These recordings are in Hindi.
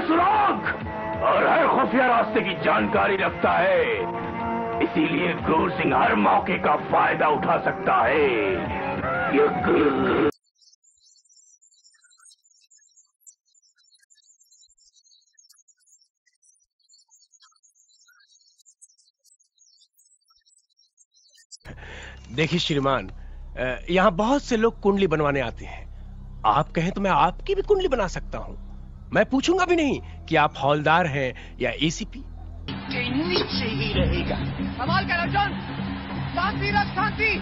सुराग और हर खुफिया रास्ते की जानकारी रखता है, इसीलिए क्रूर सिंह हर मौके का फायदा उठा सकता है। देखिए श्रीमान, यहाँ बहुत से लोग कुंडली बनवाने आते हैं। आप कहें तो मैं आपकी भी कुंडली बना सकता हूँ। मैं पूछूंगा भी नहीं कि आप हौलदार हैं या एसीपी। नीचे ही रहेगा। संभाल कर अर्जुन, शांति रख, शांति।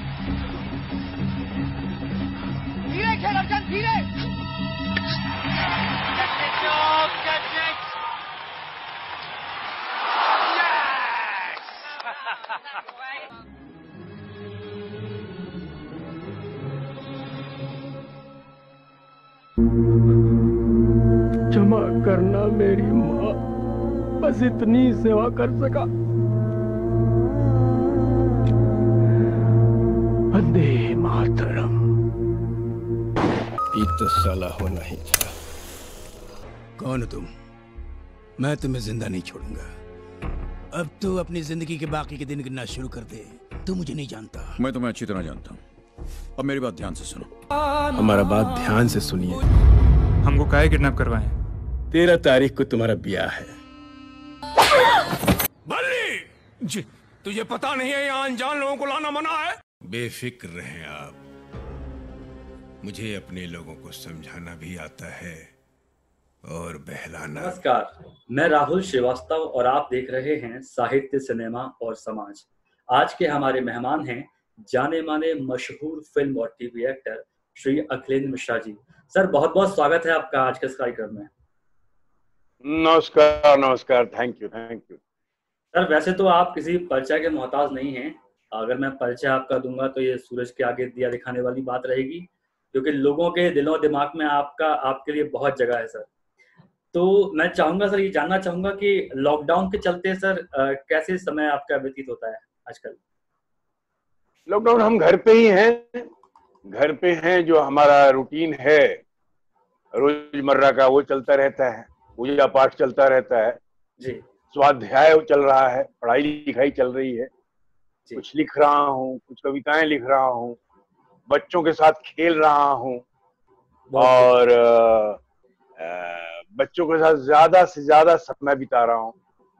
धीरे खेल अर्जुन, धीरे। क्षमा करना मेरी माँ, बस इतनी सेवा कर सका। वंदे मातरम। ये तो साला होना ही था। कौन हो तुम? मैं तुम्हें जिंदा नहीं छोड़ूंगा। अब तो अपनी जिंदगी के बाकी के दिन गिनना शुरू कर दे। तू मुझे नहीं जानता। मैं तुम्हें अच्छी तरह जानता हूँ। अब मेरी बात ध्यान से सुनो। हमारा बात ध्यान से सुनिए। हमको काहे किडनैप करवाए? 13 तारीख को तुम्हारा ब्याह है। बल्ली जी, तुझे पता नहीं है यहाँ अनजान लोगों को लाना मना है? बेफिक्र रहें आप। मुझे अपने लोगों को समझाना भी आता है और बहलाना। नमस्कार, मैं राहुल श्रीवास्तव और आप देख रहे हैं साहित्य, सिनेमा और समाज। आज के हमारे मेहमान हैं जाने माने मशहूर फिल्म और TV actor Shri Akhilendra Mishra ji. Sir, बहुत बहुत स्वागत है आपका आज के इस कार्यक्रम में। नमस्कार नमस्कार, thank you thank you. Sir, वैसे तो आप किसी परिचय के मोहताज नहीं हैं। अगर मैं परिचय आपका दूंगा तो ये सूरज के आगे दिया दिखाने वाली बात रहेगी, क्योंकि लोगों के दिलों दिमाग में आपके लिए बहुत जगह है सर। तो मैं चाहूंगा सर, ये जानना चाहूंगा कि लॉकडाउन के चलते सर कैसे समय आपका व्यतीत होता है आजकल? लॉकडाउन हम घर पे ही हैं, घर पे हैं। जो हमारा रूटीन है रोजमर्रा का वो चलता रहता है। पूजा पाठ चलता रहता है जी, स्वाध्याय चल रहा है, पढ़ाई लिखाई चल रही है, कुछ लिख रहा हूँ, कुछ कविताएं लिख रहा हूँ, बच्चों के साथ खेल रहा हूँ और बच्चों के साथ ज्यादा से ज्यादा समय बिता रहा हूँ।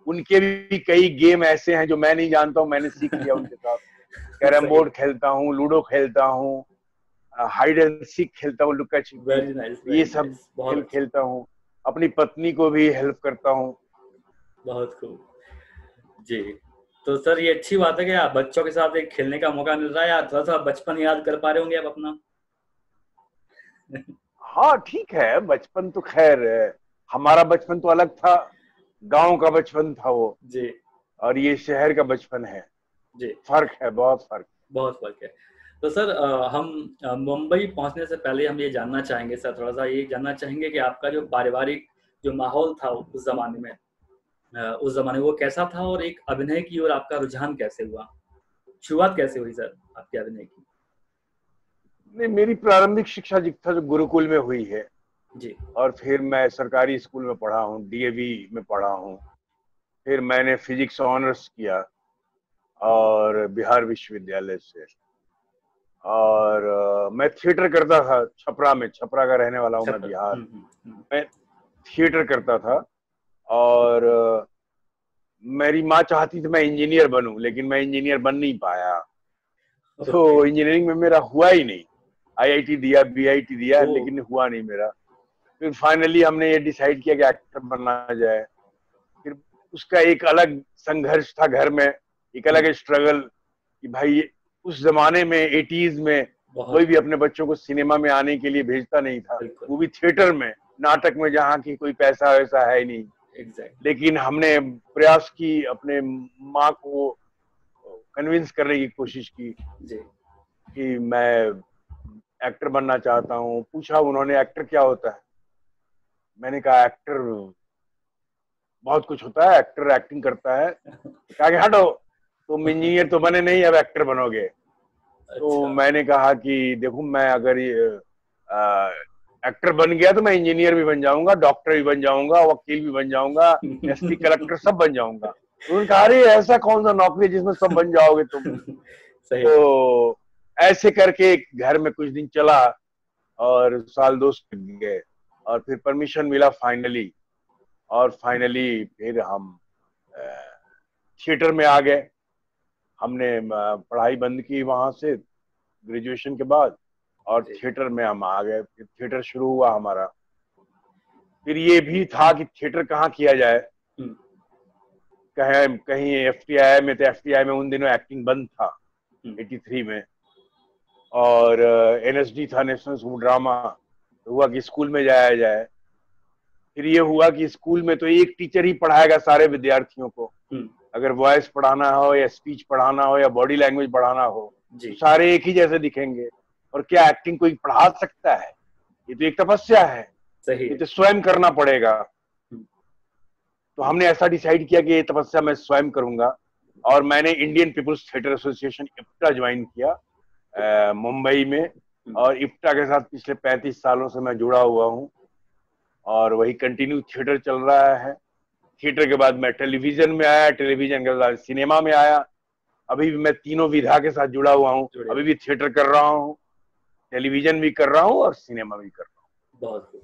उनके भी कई गेम ऐसे हैं जो मैं नहीं जानता हूँ, मैंने सीख लिया उनके साथ। कैरम बोर्ड खेलता हूँ, लूडो खेलता हूँ, हाइड एंड सीक खेलता हूँ, लुका छिपी, ये सब खेल खेलता हूँ। अपनी पत्नी को भी हेल्प करता हूँ। बहुत खूब जी। तो सर, ये अच्छी बात है कि आप बच्चों के साथ एक खेलने का मौका मिल रहा है, या थोड़ा सा बचपन याद कर पा रहे होंगे आप अपना? हाँ ठीक है, बचपन तो खैर हमारा बचपन तो अलग था, गांव का बचपन था वो जी, और ये शहर का बचपन है जी। फर्क है, बहुत फर्क है। तो सर, हम मुंबई पहुंचने से पहले हम ये जानना चाहेंगे सर, थोड़ा सा ये जानना चाहेंगे कि आपका जो पारिवारिक जो माहौल था उस जमाने में, वो कैसा था, और एक अभिनय की ओर आपका रुझान कैसे हुआ? शुरुआत कैसे हुई सर आपके अभिनय की? नहीं, मेरी प्रारंभिक शिक्षा जो गुरुकुल में हुई है जी, और फिर मैं सरकारी स्कूल में पढ़ा हूँ, डीएवी में पढ़ा हूँ। फिर मैंने फिजिक्स ऑनर्स किया और बिहार विश्वविद्यालय से, और मैं थिएटर करता था छपरा में। छपरा का रहने वाला हूँ मैं, बिहार। मैं थिएटर करता था और मेरी माँ चाहती थी मैं इंजीनियर बनूं, लेकिन मैं इंजीनियर बन नहीं पाया। तो इंजीनियरिंग में मेरा हुआ ही नहीं। आईआईटी दिया, बीआईटी दिया, लेकिन हुआ नहीं मेरा। फिर फाइनली हमने ये डिसाइड किया कि एक्टर बनना जाए। फिर उसका एक अलग संघर्ष था घर में, एक अलग स्ट्रगल कि भाई उस जमाने में 80s में कोई भी अपने बच्चों को सिनेमा में आने के लिए भेजता नहीं था, वो भी थिएटर में, नाटक में, जहाँ की कोई पैसा वैसा है नहीं। लेकिन हमने प्रयास की, अपने माँ को कन्विंस करने की कोशिश की कि मैं एक्टर बनना चाहता हूँ। पूछा उन्होंने एक्टर क्या होता है, मैंने कहा एक्टर बहुत कुछ होता है, एक्टर एक्टिंग करता है। कहा कि हटो, तुम इंजीनियर तो बने नहीं, अब एक्टर बनोगे। तो मैंने कहा कि देखो, मैं अगर एक्टर बन गया तो मैं इंजीनियर भी बन जाऊंगा, डॉक्टर भी बन जाऊंगा, वकील भी बन जाऊंगा, एसपी कलेक्टर सब बन जाऊंगा। तो उन्होंने कहा अरे ऐसा कौन सा नौकरी है जिसमें सब बन जाओगे तुम। सही। तो ऐसे करके घर में कुछ दिन चला और साल 2 लग गए और फिर परमिशन मिला फाइनली, और फाइनली फिर हम थिएटर में आ गए। हमने पढ़ाई बंद की वहां से ग्रेजुएशन के बाद और थिएटर में हम आ गए। फिर थिएटर शुरू हुआ हमारा। फिर ये भी था कि थिएटर कहाँ किया जाए, कहीं एफटीआई में। तो एफटीआई में उन दिनों एक्टिंग बंद था 83 में, और एनएसडी था, नेशनल स्कूल ड्रामा। तो हुआ कि स्कूल में जाया जाए। फिर ये हुआ कि स्कूल में तो एक टीचर ही पढ़ाएगा सारे विद्यार्थियों को। अगर वॉइस पढ़ाना हो या स्पीच पढ़ाना हो या बॉडी लैंग्वेज पढ़ाना हो, तो सारे एक ही जैसे दिखेंगे। और क्या एक्टिंग कोई पढ़ा सकता है? ये तो एक तपस्या है। सही। ये तो स्वयं करना पड़ेगा। तो हमने ऐसा डिसाइड किया कि ये तपस्या मैं स्वयं करूंगा, और मैंने Indian people's theatre association IPTA join किया मुंबई में। और इप्टा के साथ पिछले 35 सालों से मैं जुड़ा हुआ हूँ, और वही कंटिन्यू थिएटर चल रहा है। थिएटर के बाद मैं टेलीविजन में आया, टेलीविजन के बाद सिनेमा में आया। अभी भी मैं तीनों विधा के साथ जुड़ा हुआ हूँ। अभी भी थिएटर कर रहा हूँ, टेलीविजन भी कर रहा हूँ और सिनेमा भी कर रहा हूँ। बहुत खूब।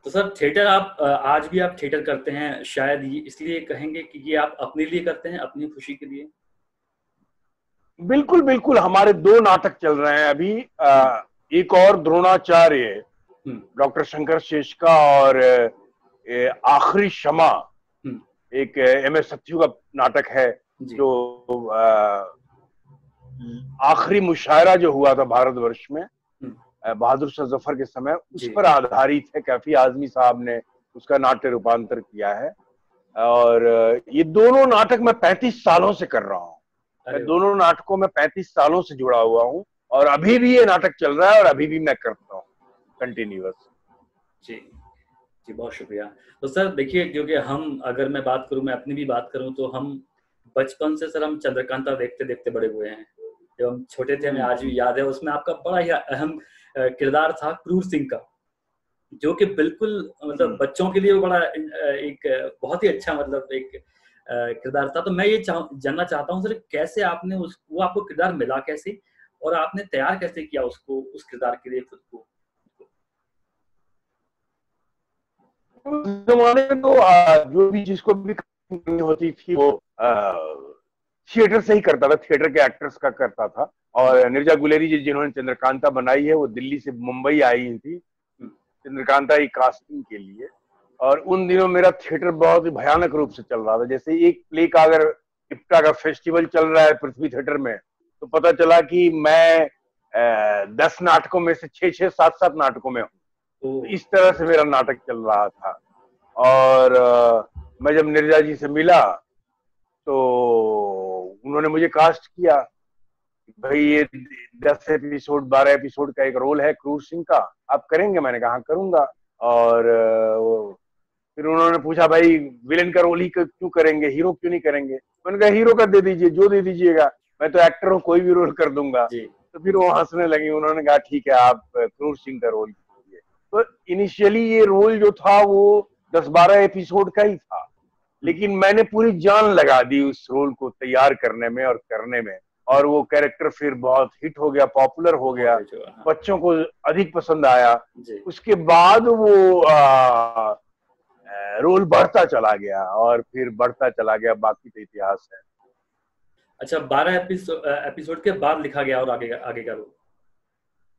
तो सर थिएटर आप आज भी आप थिएटर करते हैं, शायद ये इसलिए कहेंगे कि ये आप अपने लिए करते हैं, अपनी खुशी के लिए? बिल्कुल बिल्कुल। हमारे 2 नाटक चल रहे हैं अभी। एक और द्रोणाचार्य डॉक्टर शंकर शेष का, और आखिरी क्षमा एक एमएस सत्यू का नाटक है, जो आखिरी मुशायरा जो हुआ था भारतवर्ष में बहादुर शाह जफर के समय, उस पर आधारित है। कैफी आजमी साहब ने उसका नाट्य रूपांतर किया है। और ये दोनों नाटक मैं 35 सालों से कर रहा हूँ। मैं दोनों नाटकों में 35 सालों से जुड़ा हुआ हूँ, और अभी भी ये नाटक चल रहा है और अभी भी मैं करता हूँ कंटिन्यूअस। जी जी, बहुत शुक्रिया। तो सर देखिए, क्योंकि हम, अगर मैं बात करूं, मैं अपनी भी बात करूं, तो हम बचपन से सर हम चंद्रकांता देखते देखते बड़े हुए हैं। जब हम छोटे थे, हमें आज भी याद है, उसमें आपका बड़ा ही अहम किरदार था क्रूर सिंह का, जो कि बिल्कुल मतलब बच्चों के लिए वो बड़ा एक बहुत ही अच्छा मतलब एक किरदार था। तो मैं ये जानना चाहता हूँ सर, कैसे आपने वो आपको किरदार मिला कैसे, और आपने तैयार कैसे किया उसको, उस किरदार के लिए खुद को? जमाने में तो जो भी जिसको भी करनी होती थी वो थिएटर से ही करता था, थिएटर के एक्टर्स का करता था। और निर्जा गुलेरी जी जिन्होंने चंद्रकांता बनाई है, वो दिल्ली से मुंबई आई थी चंद्रकांता की कास्टिंग के लिए। और उन दिनों मेरा थिएटर बहुत ही भयानक रूप से चल रहा था। जैसे एक प्ले का अगर इप्टा का फेस्टिवल चल रहा है पृथ्वी थिएटर में, तो पता चला कि मैं 10 नाटकों में से 6-6, 7-7 नाटकों में हूँ। तो इस तरह से मेरा नाटक चल रहा था। और मैं जब निर्जा जी से मिला तो उन्होंने मुझे कास्ट किया, भाई ये 10 एपिसोड 12 एपिसोड का एक रोल है क्रूर सिंह का, आप करेंगे? मैंने कहा करूंगा। और फिर उन्होंने पूछा भाई विलेन का रोल ही क्यों करेंगे, हीरो क्यों नहीं करेंगे? मैंने कहा हीरो का दे दीजिए, जो दे दीजिएगा, मैं तो एक्टर हूँ, कोई भी रोल कर दूंगा। तो फिर वो हंसने लगी। उन्होंने कहा ठीक है, आप क्रूर सिंह का रोल कीजिए। तो इनिशियली ये रोल जो था वो 10-12 एपिसोड का ही था, लेकिन मैंने पूरी जान लगा दी उस रोल को तैयार करने में और करने में। और वो कैरेक्टर फिर बहुत हिट हो गया, पॉपुलर हो गया, बच्चों को अधिक पसंद आया। उसके बाद वो रोल बढ़ता चला गया और फिर बढ़ता चला गया, बाकी तो इतिहास है। अच्छा, 12 एपिसोड के बाद लिखा गया और आगे का रोल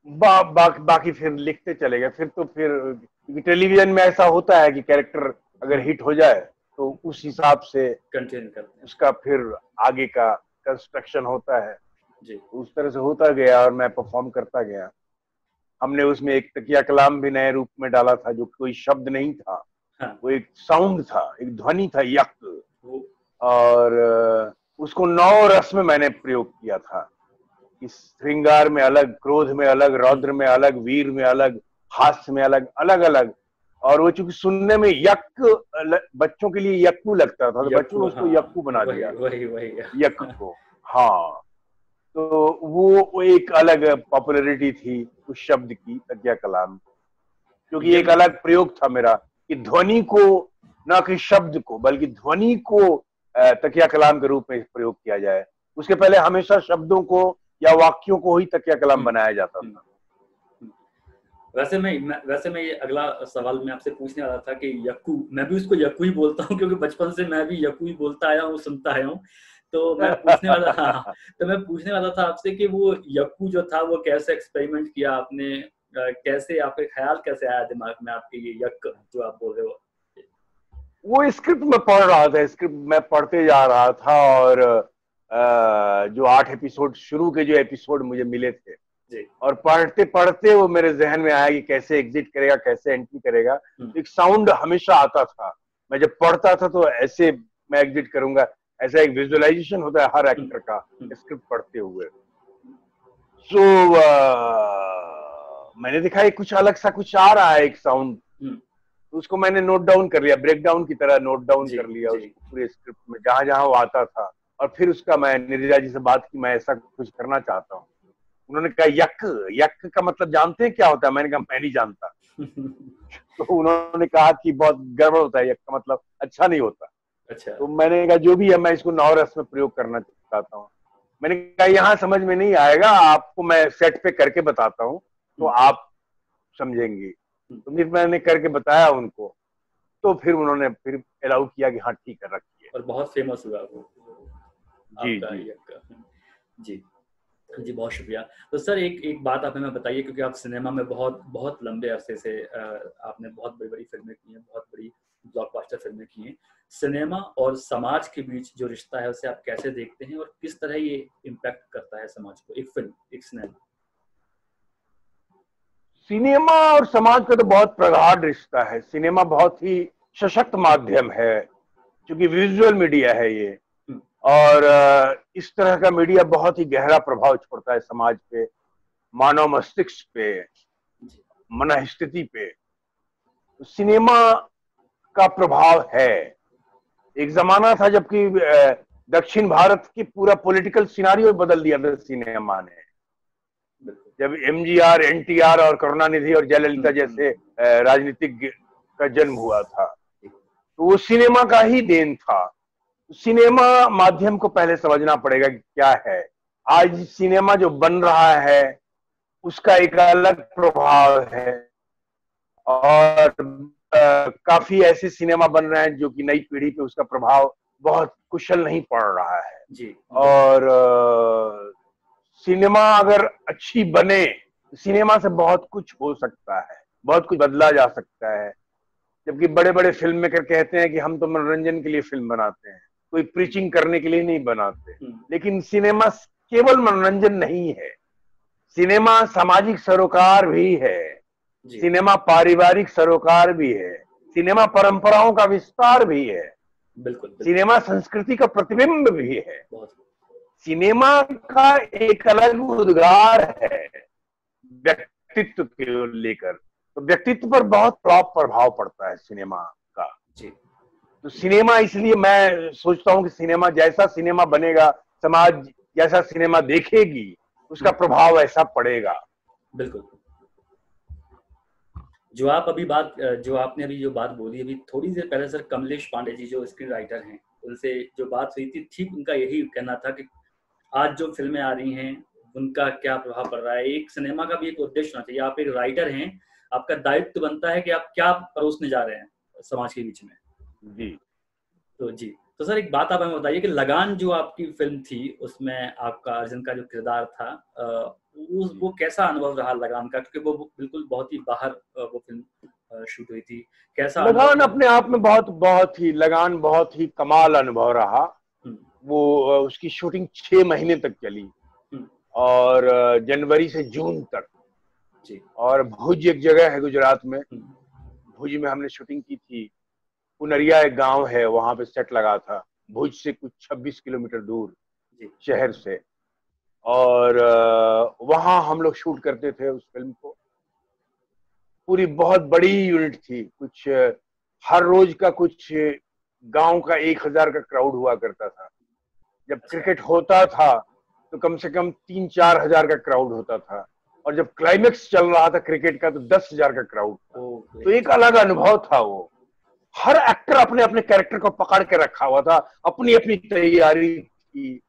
बाकी फिर लिखते चले गए। फिर तो फिर टेलीविजन में ऐसा होता है कि कैरेक्टर अगर हिट हो जाए तो उस हिसाब से कंटिन्यू करते हैं, उसका फिर आगे का कंस्ट्रक्शन होता है जी। उस तरह से होता गया और मैं परफॉर्म करता गया। हमने उसमें एक तकिया कलाम भी नए रूप में डाला था, जो कोई शब्द नहीं था। हाँ। वो एक साउंड था, एक ध्वनि था, यक। और उसको 9 रस में मैंने प्रयोग किया था। इस श्रृंगार में अलग, क्रोध में अलग, रौद्र में अलग, वीर में अलग, हास्य में अलग, अलग अलग। और वो चूंकि सुनने में यक बच्चों के लिए यक्कू लगता था, तो बच्चों ने उसको यक्कू बना दिया, वही यक को। हाँ, तो वो एक अलग पॉपुलैरिटी थी उस शब्द की, तकिया कलाम। क्योंकि एक अलग प्रयोग था मेरा कि ध्वनि को, न कि शब्द को, बल्कि ध्वनि को तकिया कलाम के रूप में प्रयोग किया जाए। उसके पहले हमेशा शब्दों को या वाक्यों को ही तकिया कलाम बनाया जाता था। वैसे मैं ये अगला सवाल मैं आपसे पूछने वाला था कि यक्कू, मैं भी उसको यक्कू ही बोलता हूँ क्योंकि बचपन से मैं भी यक्कू ही बोलता आया हूँ, सुनता आया हूँ। तो मैं पूछने वाला था आपसे कि वो यक्कू जो था वो कैसे एक्सपेरिमेंट किया आपने, कैसे आपके ख्याल कैसे आया दिमाग में आपके ये यक जो आप बोल रहे हो? वो स्क्रिप्ट में पढ़ रहा था, स्क्रिप्ट में पढ़ते जा रहा था और जो 8 एपिसोड शुरू के जो एपिसोड मुझे मिले थे जी। और पढ़ते पढ़ते वो मेरे जहन में आया कि कैसे एग्जिट करेगा, कैसे एंट्री करेगा। एक साउंड हमेशा आता था, मैं जब पढ़ता था तो ऐसे मैं एग्जिट करूंगा, ऐसा एक विजुअलाइजेशन होता है हर एक्टर का स्क्रिप्ट पढ़ते हुए। सो मैंने देखा ये कुछ अलग सा कुछ आ रहा है, एक साउंड, उसको मैंने नोट डाउन कर लिया, ब्रेक डाउन की तरह नोट डाउन कर लिया उसको पूरे स्क्रिप्ट में जहां जहां वो आता था। और फिर उसका मैं नीरजा जी से बात की, मैं ऐसा कुछ करना चाहता हूँ। उन्होंने कहा यक का मतलब जानते हैं क्या होता है? मैंने कहा मैं नहीं जानता। तो उन्होंने कहा कि बहुत गड़बड़ होता है, यक का मतलब अच्छा नहीं होता। अच्छा। तो मैंने कहा जो भी है मैं इसको नवरस में प्रयोग करना चाहता हूँ। मैंने कहा यहाँ समझ में नहीं आएगा, आपको मैं सेट पे करके बताता हूँ तो आप समझेंगे। तो फिर मैंने करके बताया उनको, तो फिर उन्होंने फिर अलाउ किया कि हाँ ठीक है रखिए। और बहुत फेमस हुआ वो जी आपका जी जी जी, बहुत शुक्रिया। तो सर एक बात आप हमें बताइए, क्योंकि आप सिनेमा में बहुत लंबे अरसे से आपने बहुत बड़ी फिल्में की हैं, बहुत बड़ी ब्लॉकबस्टर फिल्में की हैं। सिनेमा और समाज के बीच जो रिश्ता है उसे आप कैसे देखते हैं और किस तरह ये इम्पैक्ट करता है समाज को, एक फिल्म, एक सिनेमा? सिनेमा और समाज का तो बहुत प्रगाढ़ रिश्ता है। सिनेमा बहुत ही सशक्त माध्यम है क्योंकि विजुअल मीडिया है ये, और इस तरह का मीडिया बहुत ही गहरा प्रभाव छोड़ता है समाज पे, मानव मस्तिष्क पे, मन स्थिति पे। सिनेमा का प्रभाव है। एक जमाना था जबकि दक्षिण भारत की पूरा पॉलिटिकल सिनारियो बदल दिया था सिनेमा ने। जब एमजीआर, एनटीआर और करुणानिधि और जयललिता जैसे राजनीतिक का जन्म हुआ था, तो वो सिनेमा का ही देन था। सिनेमा माध्यम को पहले समझना पड़ेगा कि क्या है। आज सिनेमा जो बन रहा है उसका एक अलग प्रभाव है, और काफी ऐसे सिनेमा बन रहे हैं जो कि नई पीढ़ी पे उसका प्रभाव बहुत कुशल नहीं पड़ रहा है जी। और सिनेमा अगर अच्छी बने, सिनेमा से बहुत कुछ हो सकता है, बहुत कुछ बदला जा सकता है। जबकि बड़े बड़े फिल्म मेकर कहते हैं कि हम तो मनोरंजन के लिए फिल्म बनाते हैं, कोई प्रीचिंग करने के लिए नहीं बनाते। लेकिन सिनेमा केवल मनोरंजन नहीं है, सिनेमा सामाजिक सरोकार भी है, सिनेमा पारिवारिक सरोकार भी है, सिनेमा परंपराओं का विस्तार भी है, बिल्कुल। सिनेमा संस्कृति का प्रतिबिंब भी है। सिनेमा का एक अलग उद्गार है व्यक्तित्व को लेकर, तो व्यक्तित्व पर बहुत प्रभाव पड़ता है सिनेमा का। तो सिनेमा, इसलिए मैं सोचता हूँ कि सिनेमा जैसा सिनेमा बनेगा, समाज जैसा सिनेमा देखेगी, उसका प्रभाव ऐसा पड़ेगा। बिल्कुल। जो आपने अभी जो बात बोली, अभी थोड़ी देर पहले सर कमलेश पांडे जी जो स्क्रीन राइटर हैं, उनसे जो बात हुई थी, ठीक उनका यही कहना था कि आज जो फिल्में आ रही हैं उनका क्या प्रभाव पड़ रहा है। एक सिनेमा का भी एक उद्देश्य होना चाहिए। आप एक राइटर हैं, आपका दायित्व बनता है कि आप क्या परोसने जा रहे हैं समाज के बीच में। जी तो सर एक बात आप हमें बताइए कि लगान जो आपकी फिल्म थी, उसमें आपका अर्जुन का जो किरदार था, वो कैसा अनुभव रहा लगान का? क्योंकि वो बिल्कुल बहुत ही बाहर वो फिल्म शूट हुई थी। कैसा लगान अपने आप में लगान बहुत ही कमाल अनुभव रहा। वो उसकी शूटिंग 6 महीने तक चली और जनवरी से जून तक। और भुज एक जगह है गुजरात में, भुज में हमने शूटिंग की थी। पुनरिया एक गांव है, वहां पे सेट लगा था, भुज से कुछ 26 किलोमीटर दूर शहर से। और वहां हम लोग शूट करते थे उस फिल्म को। पूरी बहुत बड़ी यूनिट थी, कुछ हर रोज का कुछ गांव का 1000 का क्राउड हुआ करता था। जब क्रिकेट होता था तो कम से कम 3-4 हजार का क्राउड होता था। और जब क्लाइमेक्स चल रहा था क्रिकेट का तो 10,000 का क्राउड था। तो एक अलग अनुभव था वो। हर एक्टर अपने अपने कैरेक्टर को पकड़ के रखा हुआ था, अपनी अपनी तैयारी थी।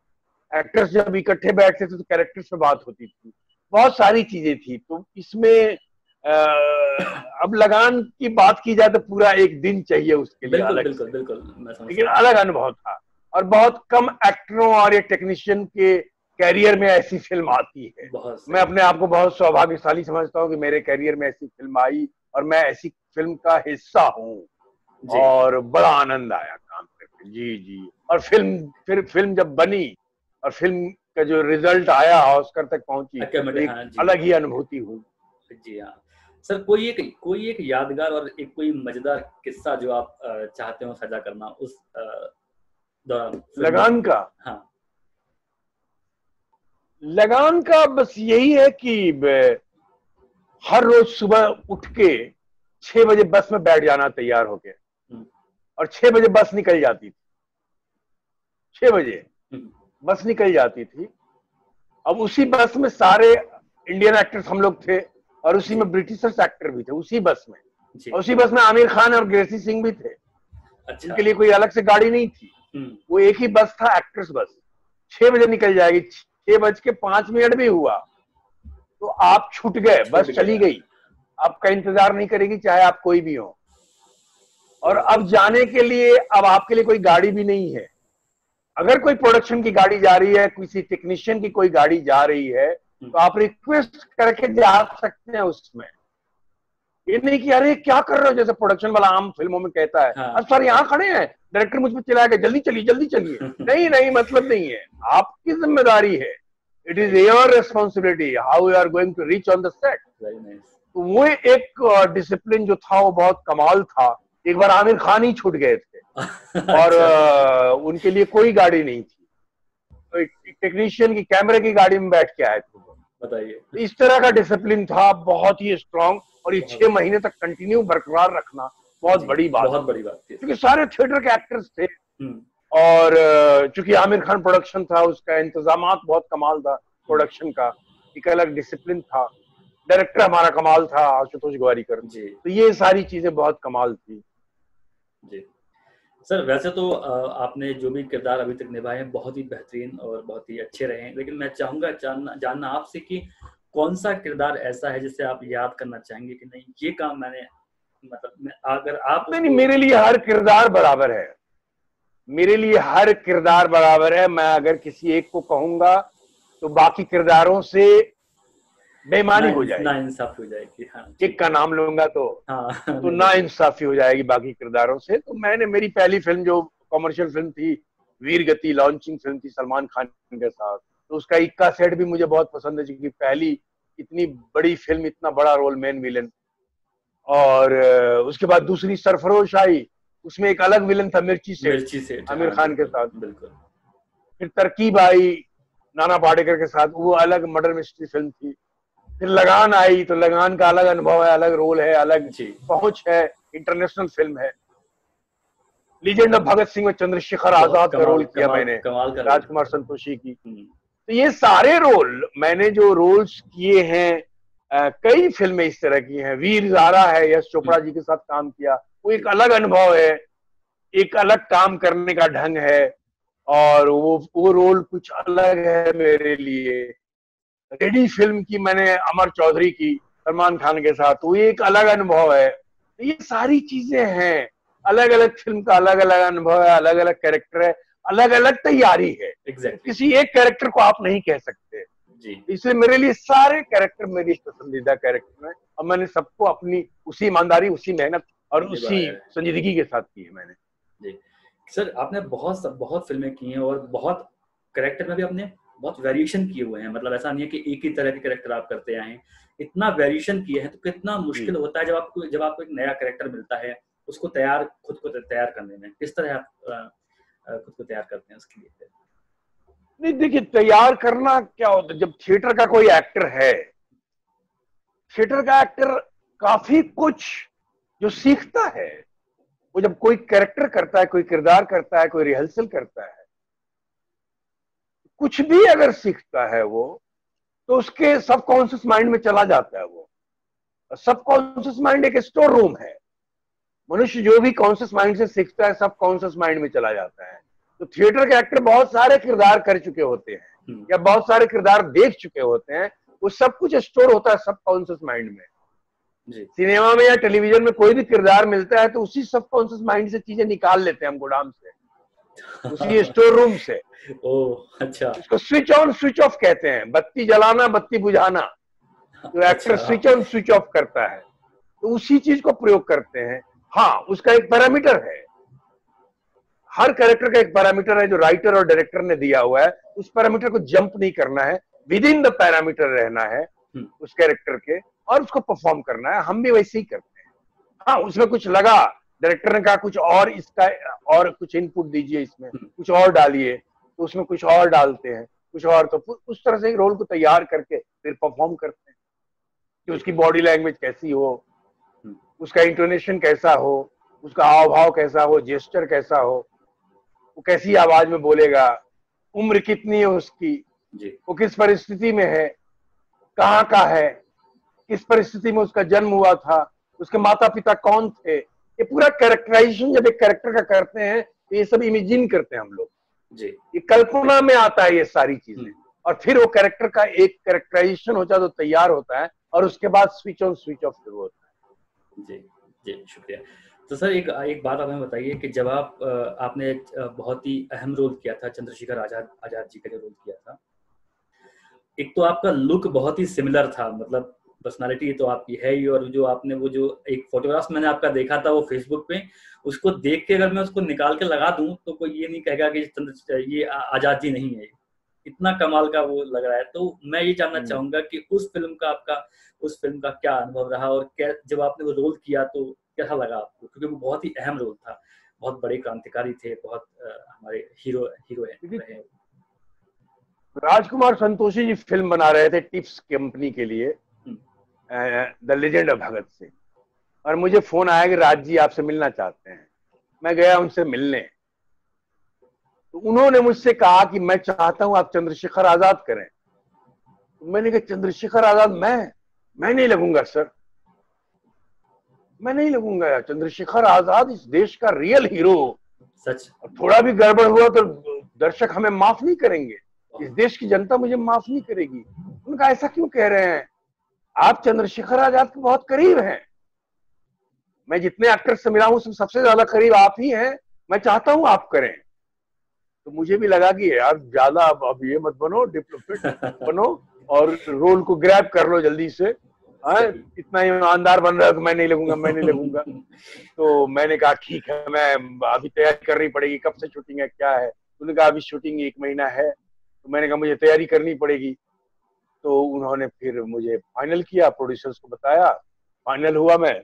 एक्टर्स जब इकट्ठे बैठते थे तो कैरेक्टर्स पे बात होती थी, बहुत सारी चीजें थी। तो इसमें अब लगान की बात की जाए तो पूरा एक दिन चाहिए उसके लिए। बिल्कुल अलग बिल्कुल बिल्कुल, लेकिन अलग अनुभव था और बहुत कम एक्टरों और एक टेक्नीशियन के कैरियर में ऐसी फिल्म आती है। मैं अपने आप को बहुत सौभाग्यशाली समझता हूँ कि मेरे कैरियर में ऐसी फिल्म आई और मैं ऐसी फिल्म का हिस्सा हूँ और बड़ा आनंद आया काम करके। जी जी। और फिल्म जब बनी और फिल्म का जो रिजल्ट आया ऑस्कर तक पहुंची, एक अलग ही अनुभूति हुई। जी हाँ सर, कोई एक यादगार और एक कोई मजेदार किस्सा जो आप चाहते हो साझा करना उस लगान का? हाँ, लगान का बस यही है कि हर रोज सुबह उठ के 6 बजे बस में बैठ जाना तैयार होके, और 6 बजे बस निकल जाती थी। 6 बजे बस निकल जाती थी। अब उसी बस में सारे इंडियन एक्टर्स हम लोग थे और उसी में ब्रिटिशर्स एक्टर भी थे उसी बस में। और उसी बस में आमिर खान और ग्रेसी सिंह भी थे। अच्छा। उनके लिए कोई अलग से गाड़ी नहीं थी, वो एक ही बस था, एक्टर्स बस। 6 बजे निकल जाएगी, 6:05 भी हुआ तो आप छूट गए, बस चली गई, आपका इंतजार नहीं करेगी चाहे आप कोई भी हो। और अब जाने के लिए अब आपके लिए कोई गाड़ी भी नहीं है। अगर कोई प्रोडक्शन की गाड़ी जा रही है, किसी टेक्नीशियन की कोई गाड़ी जा रही है तो आप रिक्वेस्ट करके जा सकते हैं उसमें। ये नहीं कि अरे क्या कर रहे हो, जैसे प्रोडक्शन वाला आम फिल्मों में कहता है, अब सर यहाँ खड़े हैं, डायरेक्टर मुझ पर चिल्लाएगा जल्दी चलिए। नहीं, मतलब नहीं है, आपकी जिम्मेदारी है। It is your responsibility how you are going to reach on the set. तो वो एक डिसिप्लिन जो था वो बहुत कमाल था। एक बार आमिर खान ही छूट गए थे और उनके लिए कोई गाड़ी नहीं थी, तो टेक्नीशियन की कैमरे की गाड़ी में बैठ के आए थे। बताइए, इस तरह का डिसिप्लिन था, बहुत ही स्ट्रांग। और ये 6 महीने तक कंटिन्यू बरकरार रखना बहुत बड़ी बात थी, क्योंकि सारे थिएटर के एक्टर्स थे और चूंकि आमिर खान प्रोडक्शन था, उसका इंतजामात बहुत कमाल था। प्रोडक्शन का एक अलग डिसिप्लिन था, डायरेक्टर हमारा कमाल था आशुतोष गोवारीकर जी। तो ये सारी चीजें बहुत कमाल थी जी। सर वैसे तो आपने जो भी किरदार अभी तक निभाए हैं बहुत ही बेहतरीन और बहुत ही अच्छे रहे हैं, लेकिन मैं चाहूंगा जानना आपसे कि कौन सा किरदार ऐसा है जिसे आप याद करना चाहेंगे कि नहीं ये काम मैंने अगर आप नहीं, मेरे लिए हर किरदार बराबर है। मेरे लिए हर किरदार बराबर है। मैं अगर किसी एक को कहूंगा तो बाकी किरदारों से बेईमानी हो जाएगी, नाइंसाफी हो जाएगी। हाँ, एक का नाम लूंगा तो नाइंसाफी हो जाएगी बाकी किरदारों से। तो मैंने मेरी पहली फिल्म जो कमर्शियल फिल्म थी वीर गति, लॉन्चिंग फिल्म थी सलमान खान के साथ, तो उसका इक्का सेट भी मुझे बहुत पसंद है, क्योंकि पहली इतनी बड़ी फिल्म, इतना बड़ा रोल, मेन विलन। और उसके बाद दूसरी सरफरोश आई, उसमें एक अलग विलन था मिर्ची से आमिर खान के साथ। बिल्कुल। फिर तरकीब आई नाना पाटेकर के साथ, वो अलग मर्डर मिस्ट्री फिल्म थी। फिर लगान आई तो लगान का अलग अनुभव है, अलग रोल है, अलग पहुंच है, इंटरनेशनल फिल्म है। लीजेंड ऑफ भगत सिंह में चंद्रशेखर आजाद का रोल किया मैंने, राजकुमार संतोषी की। तो ये सारे रोल मैंने जो रोल्स किए हैं, कई फिल्में इस तरह की हैं। वीर ज़ारा है, यश चोपड़ा जी के साथ काम किया, वो एक अलग अनुभव है, एक अलग काम करने का ढंग है, और वो रोल कुछ अलग है मेरे लिए। रेडी फिल्म की मैंने अमर चौधरी की सलमान खान के साथ, वो एक अलग अनुभव है। तो ये सारी चीजें हैं, अलग अलग फिल्म का अलग अलग अनुभव है, अलग अलग कैरेक्टर है, अलग अलग तैयारी है। किसी एक कैरेक्टर को आप नहीं कह सकते जी। इसलिए मेरे लिए सारे कैरेक्टर मेरी पसंदीदा कैरेक्टर है, और मैंने सबको अपनी उसी ईमानदारी, उसी मेहनत और उसी संजीदगी के साथ की है मैंने जी। सर आपने बहुत फिल्में की हैं और बहुत कैरेक्टर में भी आपने बहुत वेरिएशन किए हुए हैं, मतलब ऐसा नहीं है कि एक ही तरह के कैरेक्टर आप करते आए हैं, इतना वेरिएशन किए हैं। तो कितना मुश्किल होता है जब आपको एक नया कैरेक्टर मिलता है, उसको खुद को तैयार करने में, किस तरह आप खुद को तैयार करते हैं उसके लिए? नहीं देखिए, तैयार करना क्या होता है, जब थिएटर का कोई एक्टर है, थिएटर का एक्टर काफी कुछ जो सीखता है, वो जब कोई कैरेक्टर करता है, कोई किरदार करता है, कोई रिहर्सल करता है, कुछ भी अगर सीखता है वो, तो उसके सबकॉन्शियस माइंड में चला जाता है वो। सबकॉन्शियस माइंड एक स्टोर रूम है। मनुष्य जो भी कॉन्शियस माइंड से सीखता है सब कॉन्शियस माइंड में चला जाता है। तो थिएटर के एक्टर बहुत सारे किरदार कर चुके होते हैं या बहुत सारे किरदार देख चुके होते हैं, वो सब कुछ स्टोर होता है सब कॉन्शियस माइंड में। सिनेमा में या टेलीविजन में कोई भी किरदार मिलता है तो उसी सब कॉन्शियस माइंड से चीजें निकाल लेते हैं हम गोदाम से, उसी स्टोर रूम से। ओह अच्छा। इसको स्विच ऑन स्विच ऑफ कहते हैं, बत्ती जलाना बत्ती बुझाना। तो actor switch on switch off करता है तो उसी चीज को प्रयोग करते हैं। हाँ, उसका एक पैरामीटर है, हर कैरेक्टर का एक पैरामीटर है जो राइटर और डायरेक्टर ने दिया हुआ है। उस पैरामीटर को जंप नहीं करना है, विद इन द पैरामीटर रहना है उस कैरेक्टर के और उसको परफॉर्म करना है। हम भी वैसे ही करते हैं। हाँ, उसमें कुछ लगा, डायरेक्टर ने कहा कुछ और इसका और कुछ इनपुट दीजिए, इसमें कुछ और डालिए, तो उसमें कुछ और डालते हैं, कुछ और। तो उस तरह से रोल को तैयार करके फिर परफॉर्म करते हैं कि उसकी बॉडी लैंग्वेज कैसी हो, उसका इंटोनेशन कैसा हो, उसका हाव भाव कैसा हो, जेस्चर कैसा हो, वो कैसी आवाज में बोलेगा, उम्र कितनी है उसकी, वो किस परिस्थिति में है, कहाँ का है, किस परिस्थिति में उसका जन्म हुआ था, उसके माता पिता कौन थे। ये पूरा कैरेक्टराइजेशन जब एक कैरेक्टर का करते हैं तो ये सब इमेजिन करते हैं हम लोग जी। ये कल्पना में आता है ये सारी चीजें, और फिर वो कैरेक्टर का एक कैरेक्टराइजेशन होता है तो तैयार होता है और उसके बाद स्विच ऑन स्विच ऑफ शुरू होता है। जी जी, शुक्रिया। तो सर एक बात आप हमें बताइए कि जब आपने बहुत ही अहम रोल किया था, चंद्रशेखर आजाद जी का जो रोल किया था, एक तो आपका लुक बहुत ही सिमिलर था, मतलब पर्सनालिटी तो आपकी है ही, और जो आपने वो जो एक फोटोग्राफ मैंने आपका देखा था वो फेसबुक पे, उसको देख के अगर मैं उसको निकाल के लगा दूं तो कोई ये नहीं कहेगा कि ये आजाद जी नहीं है। इतना कमाल का वो लग रहा है। तो मैं ये जानना चाहूंगा कि उस फिल्म का क्या अनुभव रहा, और क्या जब आपने वो रोल किया तो कैसा लगा आपको, क्योंकि वो बहुत ही अहम रोल था, बहुत बड़े क्रांतिकारी थे, बहुत हमारे हीरो है। राजकुमार संतोषी जी फिल्म बना रहे थे टिप्स कंपनी के लिए, the legend of Bhagat Singh, और मुझे फोन आया कि राज जी आपसे मिलना चाहते हैं। मैं गया उनसे मिलने, तो उन्होंने मुझसे कहा कि मैं चाहता हूं आप चंद्रशेखर आजाद करें। तो मैंने कहा चंद्रशेखर आजाद मैं नहीं लगूंगा सर, मैं नहीं लगूंगा। चंद्रशेखर आजाद इस देश का रियल हीरो, सच। और थोड़ा भी गड़बड़ हुआ तो दर्शक हमें माफ नहीं करेंगे, इस देश की जनता मुझे माफ नहीं करेगी। उनका ऐसा क्यों कह रहे हैं, आप चंद्रशेखर आजाद के बहुत करीब हैं। मैं जितने एक्टर से मिला हूं सबसे ज्यादा करीब आप ही हैं, मैं चाहता हूं आप करें। तो मुझे भी लगा कि यार ज्यादा अब ये मत बनो, डिप्लोमेट बनो और रोल को ग्रैब कर लो जल्दी से। इतना ईमानदार बन रहा है तो मैं नहीं लगूंगा। तो मैंने कहा ठीक है, मैं अभी तैयारी करनी पड़ेगी। कब से शूटिंग है, क्या है? उन्होंने कहा अभी शूटिंग 1 महीना है। तो मैंने कहा मुझे तैयारी करनी पड़ेगी। तो उन्होंने फिर मुझे फाइनल किया, प्रोड्यूसर्स को बताया, फाइनल हुआ मैं,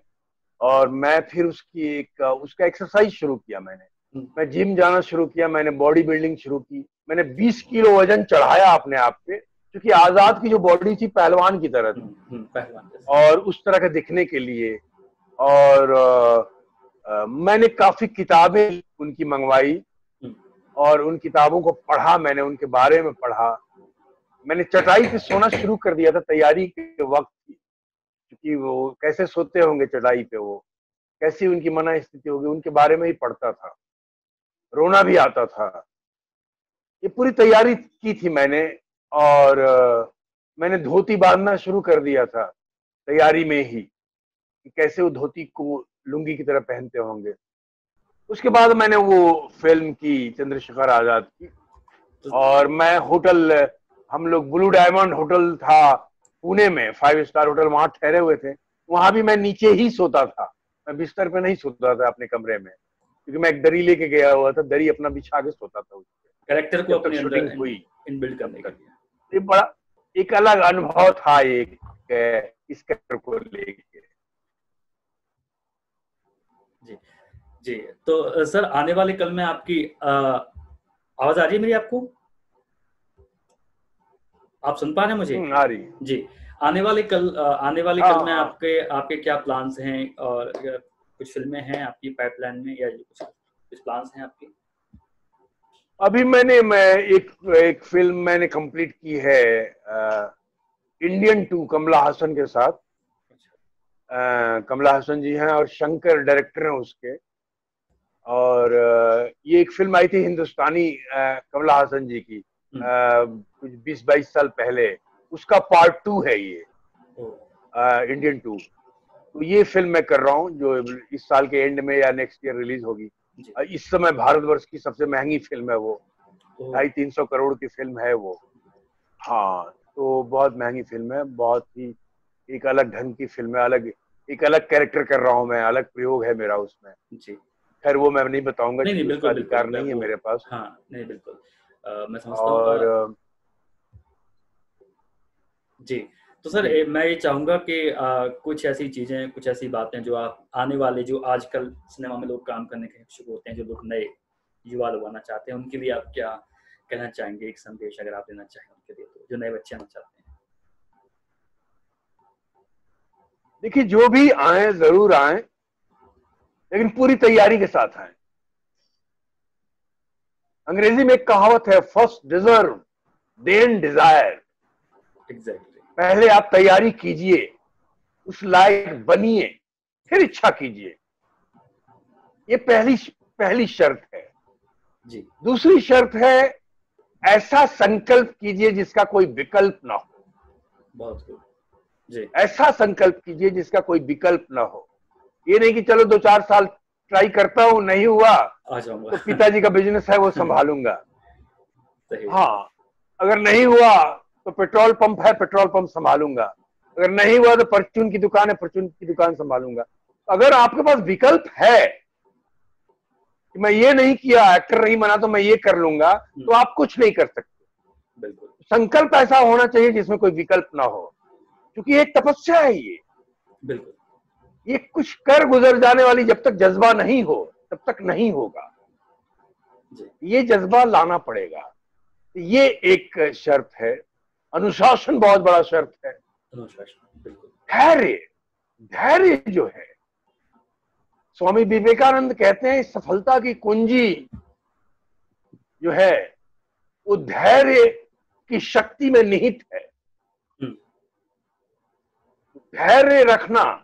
और मैं फिर उसका एक्सरसाइज शुरू किया। मैं जिम जाना शुरू किया, मैंने बॉडी बिल्डिंग शुरू की। मैंने 20 किलो वजन चढ़ाया अपने आप पे, क्योंकि आजाद की जो बॉडी थी पहलवान की तरह थी, और उस तरह के दिखने के लिए। और मैंने काफी किताबें उनकी मंगवाई और उन किताबों को पढ़ा, मैंने उनके बारे में पढ़ा। मैंने चटाई पे सोना शुरू कर दिया था तैयारी के वक्त, क्योंकि वो कैसे सोते होंगे चटाई पे, वो कैसी उनकी मन स्थिति होगी, उनके बारे में ही पढ़ता था। रोना भी आता था। ये पूरी तैयारी की थी मैंने, और मैंने धोती बांधना शुरू कर दिया था तैयारी में ही, कि कैसे वो धोती को लुंगी की तरह पहनते होंगे। उसके बाद मैंने वो फिल्म की चंद्रशेखर आजाद की, और मैं होटल, हम लोग ब्लू डायमंड होटल था पुणे में, 5 स्टार होटल, वहां ठहरे हुए थे। वहां भी मैं नीचे ही सोता था, मैं बिस्तर पे नहीं सोता था अपने कमरे में, क्योंकि मैं एक दरी लेके गया हुआ था, दरी अपना बिछा के सोता था उसपे, कैरेक्टर को अपने शूटिंग हुई इनबिल्ड करने के लिए। ये बड़ा एक अलग अनुभव था इस कैरेक्टर को लेके। जी जी। तो सर आने वाले कल में आपकी आवाज आ रही है मेरी आपको? आप सुन पा रहे हैं मुझे? आ रही है जी। आने वाले कल में आपके क्या प्लान्स हैं, और कुछ फिल्में हैं आपकी पाइपलाइन में, या कुछ प्लान्स हैं आपके? अभी मैं एक फिल्म मैंने कंप्लीट की है, इंडियन 2 कमला हसन के साथ। कमला हसन जी हैं और शंकर डायरेक्टर हैं उसके। और ये एक फिल्म आई थी हिंदुस्तानी कमला हसन जी की कुछ 20-22 साल पहले, उसका पार्ट 2 है ये, इंडियन 2। तो ये फिल्म मैं कर रहा हूँ जो इस साल के एंड में या नेक्स्ट ईयर रिलीज होगी। इस समय भारतवर्ष की सबसे महंगी फिल्म है वो, 250-300 करोड़ की फिल्म है वो। हाँ, तो बहुत महंगी फिल्म है, बहुत ही एक अलग ढंग की फिल्म है, अलग एक अलग कैरेक्टर कर रहा हूँ मैं, अलग प्रयोग है मेरा उसमें। जी, खैर वो मैं नहीं बताऊंगा, नहीं, बिल्कुल, अधिकार नहीं है मेरे पास। हाँ, नहीं बिल्कुल, मैं समझता हूँ। और जी, तो सर मैं ये चाहूंगा कि कुछ ऐसी चीजें, कुछ ऐसी बातें जो आप आने वाले, जो आजकल सिनेमा में लोग काम करने के इच्छुक होते हैं, जो लोग नए युवा लोग आना चाहते हैं, उनके लिए आप क्या कहना चाहेंगे? एक संदेश अगर आप देना चाहें उनके लिए, तो जो नए बच्चे आना चाहते हैं। देखिए, जो भी आए जरूर आए, लेकिन पूरी तैयारी के साथ आए। अंग्रेजी में एक कहावत है, first deserve then desire. Exactly. पहले आप तैयारी कीजिए, उस लायक बनिए, फिर इच्छा कीजिए। ये पहली शर्त है। जी। दूसरी शर्त है, ऐसा संकल्प कीजिए जिसका कोई विकल्प ना हो। बहुत खूब जी। ऐसा संकल्प कीजिए जिसका कोई विकल्प ना हो। ये नहीं कि चलो 2-4 साल ट्राई करता हूं, नहीं हुआ आ जाऊंगा, तो पिताजी का बिजनेस है वो संभालूंगा। सही। हाँ, अगर नहीं हुआ तो पेट्रोल पंप है, पेट्रोल पंप संभालूंगा। अगर नहीं हुआ तो परचून की दुकान है, परचून की दुकान संभालूंगा। अगर आपके पास विकल्प है कि मैं ये नहीं किया, एक्टर नहीं बना तो मैं ये कर लूंगा, तो आप कुछ नहीं कर सकते। बिल्कुल। संकल्प ऐसा होना चाहिए जिसमें कोई विकल्प ना हो, क्योंकि एक तपस्या है ये। बिल्कुल। ये कुछ कर गुजर जाने वाली जब तक जज्बा नहीं हो तब तक नहीं होगा। ये जज्बा लाना पड़ेगा। ये एक शर्त है। अनुशासन बहुत बड़ा शर्त है। अनुशासन, बिल्कुल। धैर्य जो है, स्वामी विवेकानंद कहते हैं सफलता की कुंजी जो है वो धैर्य की शक्ति में निहित है। धैर्य रखना,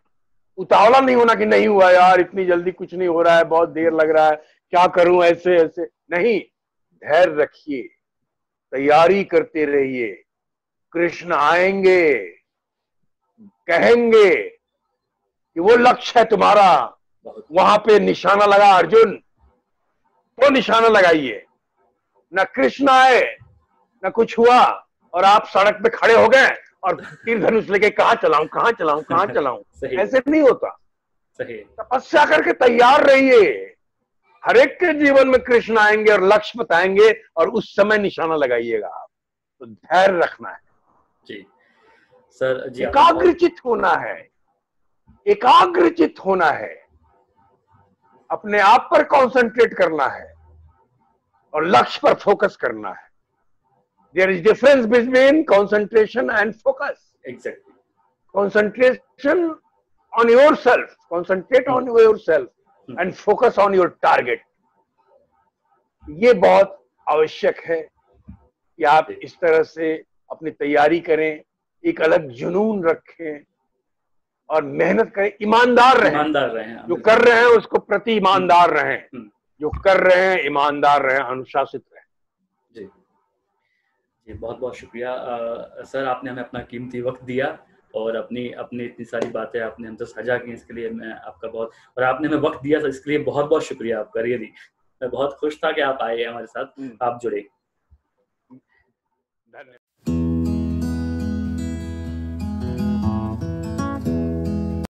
उतावला नहीं होना कि नहीं हुआ यार, इतनी जल्दी कुछ नहीं हो रहा है, बहुत देर लग रहा है, क्या करूं, ऐसे ऐसे नहीं। धैर्य रखिए, तैयारी करते रहिए। कृष्ण आएंगे, कहेंगे कि वो लक्ष्य है तुम्हारा, वहां पे निशाना लगा अर्जुन, वो निशाना लगाइए। ना कृष्ण आए, ना कुछ हुआ, और आप सड़क पे खड़े हो गए और तीर धनुष लेके कहां चलाऊं, कहां चलाऊं, कहां चलाऊं। ऐसे नहीं होता। सही। तपस्या करके तैयार रहिए। हर एक के जीवन में कृष्ण आएंगे और लक्ष्य बताएंगे, और उस समय निशाना लगाइएगा आप। तो धैर्य रखना है जी सर। जी, एकाग्रचित होना है, एकाग्रचित होना है, अपने आप पर कंसंट्रेट करना है और लक्ष्य पर फोकस करना है। There is difference between concentration and focus. Exactly. Concentration on yourself, concentrate on yourself and focus on your target. ये बहुत आवश्यक है कि आप इस तरह से अपनी तैयारी करें, एक अलग जुनून रखें और मेहनत करें, ईमानदार रहें। जो कर रहे हैं उसको प्रति ईमानदार रहें, जो कर रहे हैं ईमानदार रहें, अनुशासित रहें। जी जी, बहुत बहुत शुक्रिया सर, आपने हमें अपना कीमती वक्त दिया और अपनी इतनी सारी बातें आपने हमसे साझा की, इसके लिए मैं आपका बहुत, और आपने हमें वक्त दिया, इसके लिए बहुत बहुत शुक्रिया आपका। रियली मैं बहुत खुश था कि आप आए हमारे साथ, आप जुड़े।